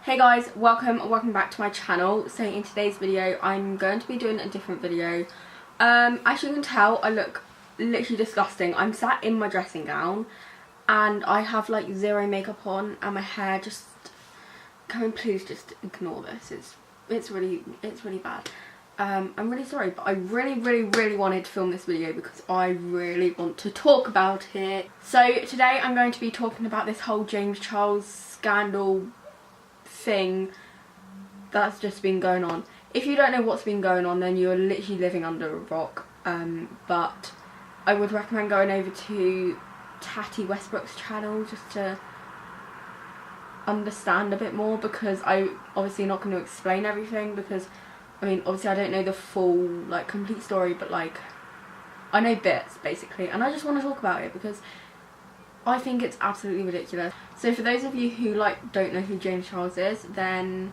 Hey guys, welcome back to my channel. So in today's video I'm going to be doing a different video. As you can tell, I look literally disgusting. I'm sat in my dressing gown and I have like zero makeup on and my hair just, can we please just ignore this? It's really bad. I'm really sorry, but I really wanted to film this video because I really want to talk about it. So today I'm going to be talking about this whole James Charles scandal thing that's just been going on. If you don't know what's been going on, then you're literally living under a rock. But I would recommend going over to Tati Westbrook's channel just to understand a bit more, because I'm obviously not going to explain everything, because I mean obviously I don't know the full like complete story, but like I know bits basically, and I just want to talk about it because I think it's absolutely ridiculous. So for those of you who like don't know who James Charles is, then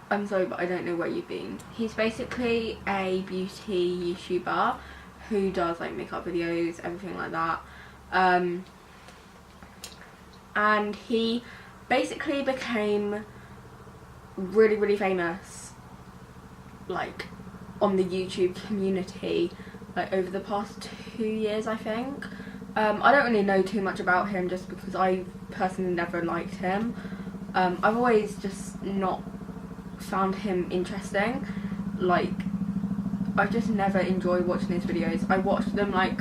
I'm sorry, but I don't know where you've been. He's basically a beauty YouTuber who does like makeup videos, everything like that. And he basically became really famous like on the YouTube community like over the past 2 years, I think. I don't really know too much about him just because I personally never liked him. I've always just not found him interesting. Like, I just never enjoyed watching his videos. I watched them like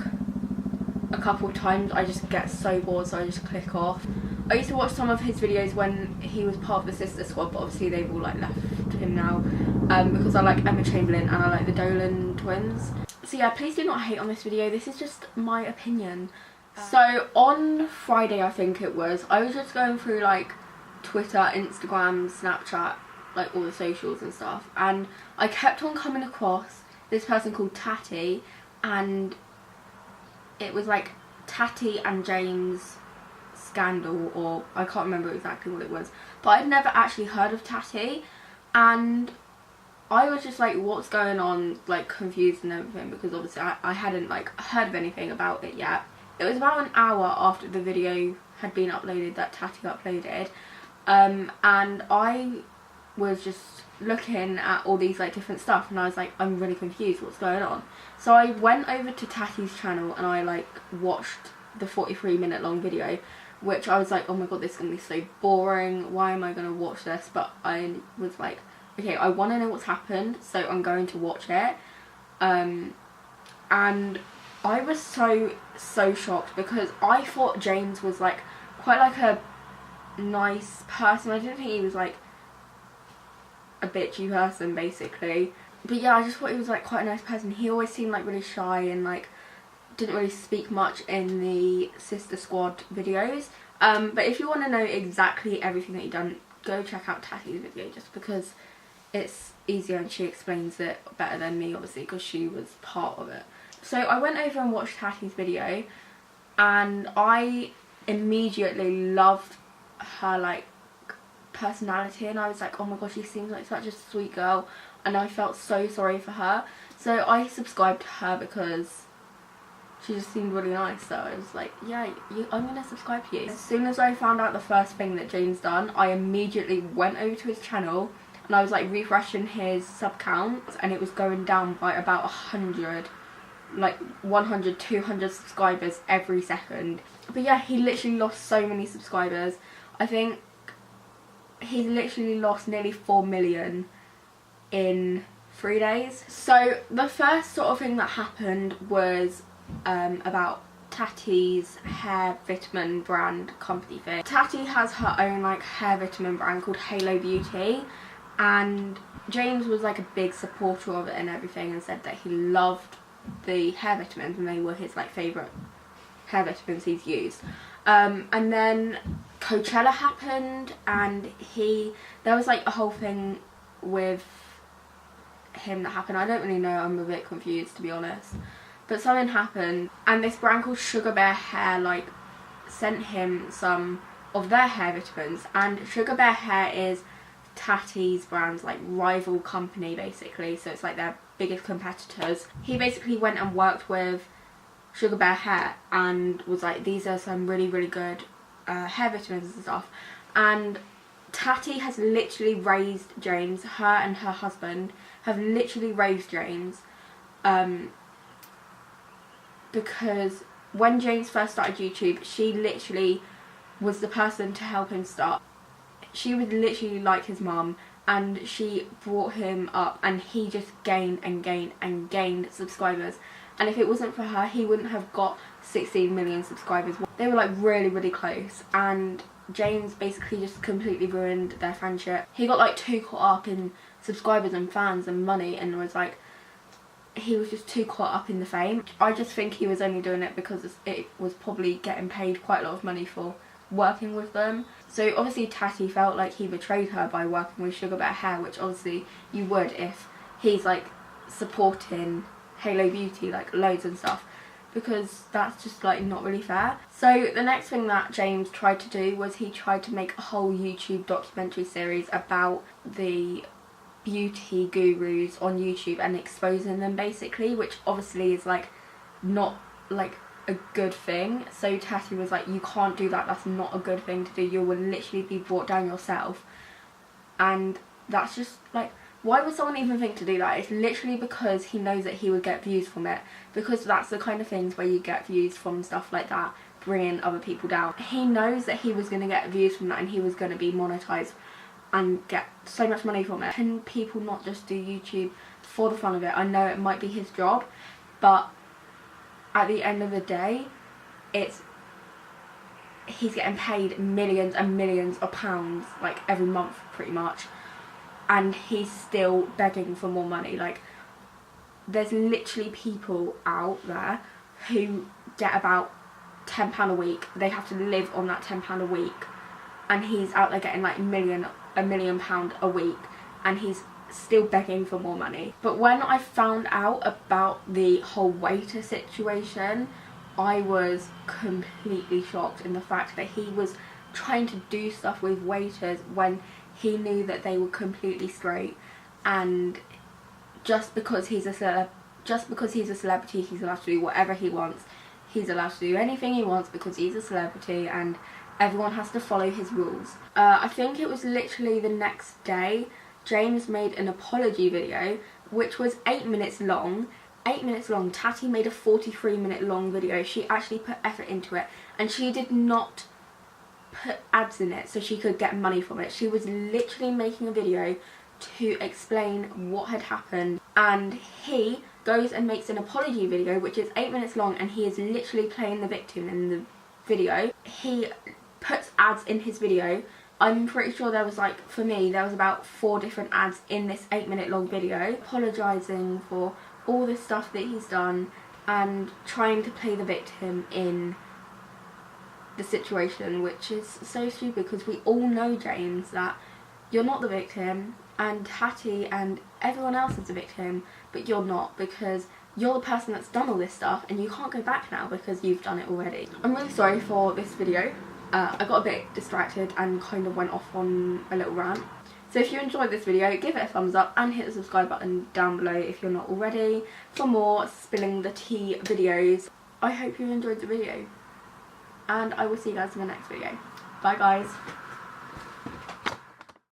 a couple of times, I just get so bored, so I just click off. I used to watch some of his videos when he was part of the Sister Squad, but obviously they've all like left him now, because I like Emma Chamberlain and I like the Dolan twins. So yeah, please do not hate on this video, this is just my opinion. So on Friday, I think it was, I was just going through like Twitter, Instagram, Snapchat, like all the socials and stuff, and I kept on coming across this person called Tati, and it was like Tati and James scandal, or I can't remember exactly what it was, but I'd never actually heard of Tati, and I was just like, what's going on, like confused and everything, because obviously I hadn't like heard of anything about it yet. It was about an hour after the video had been uploaded that Tati uploaded, and I was just looking at all these like different stuff, and I was like, I'm really confused, what's going on? So I went over to Tati's channel and I like watched the 43-minute long video, which I was like, oh my god, this is gonna be so boring, why am I gonna watch this? But I was like, okay, I want to know what's happened, so I'm going to watch it. And I was so shocked because I thought James was like quite like a nice person. I didn't think he was like a bitchy person basically, but yeah, I just thought he was like quite a nice person. He always seemed like really shy and like didn't really speak much in the Sister Squad videos. But if you want to know exactly everything that he done, go check out Tati's video, just because it's easier and she explains it better than me, obviously, because she was part of it. So I went over and watched Tati's video and I immediately loved her like personality, and I was like, oh my gosh, she seems like such a sweet girl, and I felt so sorry for her. So I subscribed to her because she just seemed really nice, so I was like, yeah, I'm gonna subscribe to you. As soon as I found out the first thing that James done, I immediately went over to his channel and I was like refreshing his sub count, and it was going down by about 100, like 100, 200 subscribers every second. But yeah, he literally lost so many subscribers. I think he literally lost nearly 4 million in 3 days. So the first sort of thing that happened was about Tati's hair vitamin brand company thing. Tati has her own like hair vitamin brand called Halo Beauty, and James was like a big supporter of it and everything, and said that he loved the hair vitamins and they were his like favourite hair vitamins he's used. And then Coachella happened, and there was like a whole thing with him that happened. I don't really know, I'm a bit confused to be honest, but something happened, and this brand called Sugar Bear Hair like sent him some of their hair vitamins, and Sugar Bear Hair is Tati's brand's like rival company basically, so it's like their biggest competitors. He basically went and worked with Sugar Bear Hair and was like, these are some really good hair vitamins and stuff, and Tati has literally raised James. Her and her husband have literally raised James, because when James first started YouTube, she literally was the person to help him start. She was literally like his mum, and she brought him up, and he just gained and gained and gained subscribers. And if it wasn't for her, he wouldn't have got 16 million subscribers. They were like really, really close, and James basically just completely ruined their friendship. He got like too caught up in subscribers and fans and money, and was like, he was just too caught up in the fame. I just think he was only doing it because it was probably getting paid quite a lot of money for working with them. So obviously Tati felt like he betrayed her by working with Sugar Bear Hair, which obviously you would if he's like supporting Halo Beauty like loads and stuff, because that's just like not really fair. So the next thing that James tried to do was he tried to make a whole YouTube documentary series about the beauty gurus on YouTube and exposing them basically, which obviously is like not like a good thing. So Tati was like, you can't do that, that's not a good thing to do, you will literally be brought down yourself. And that's just like, why would someone even think to do that? It's literally because he knows that he would get views from it, because that's the kind of things where you get views from stuff like that, bringing other people down. He knows that he was going to get views from that, and he was going to be monetized and get so much money from it. Can people not just do YouTube for the fun of it? I know it might be his job, but at the end of the day, he's getting paid millions and millions of pounds like every month pretty much, and he's still begging for more money. Like, there's literally people out there who get about £10 a week. They have to live on that £10 a week, and he's out there getting like £1 million a week, and he's still begging for more money. But when I found out about the whole waiter situation, I was completely shocked in the fact that he was trying to do stuff with waiters when he knew that they were completely straight, and just because he's a celebrity, he's allowed to do whatever he wants. He's allowed to do anything he wants because he's a celebrity, and everyone has to follow his rules. I think it was literally the next day, James made an apology video, which was 8 minutes long. 8 minutes long. Tati made a 43-minute long video. She actually put effort into it, and she did not put ads in it so she could get money from it. She was literally making a video to explain what had happened, and he goes and makes an apology video which is 8 minutes long, and he is literally playing the victim in the video. He puts ads in his video. I'm pretty sure there was like, for me, there was about 4 different ads in this 8-minute long video, apologising for all the stuff that he's done and trying to play the victim in the situation, which is so stupid because we all know, James, that you're not the victim, and Hattie and everyone else is the victim, but you're not, because you're the person that's done all this stuff and you can't go back now because you've done it already. I'm really sorry for this video. I got a bit distracted and kind of went off on a little rant. So if you enjoyed this video, give it a thumbs up and hit the subscribe button down below if you're not already for more spilling the tea videos. I hope you enjoyed the video, and I will see you guys in the next video. Bye guys.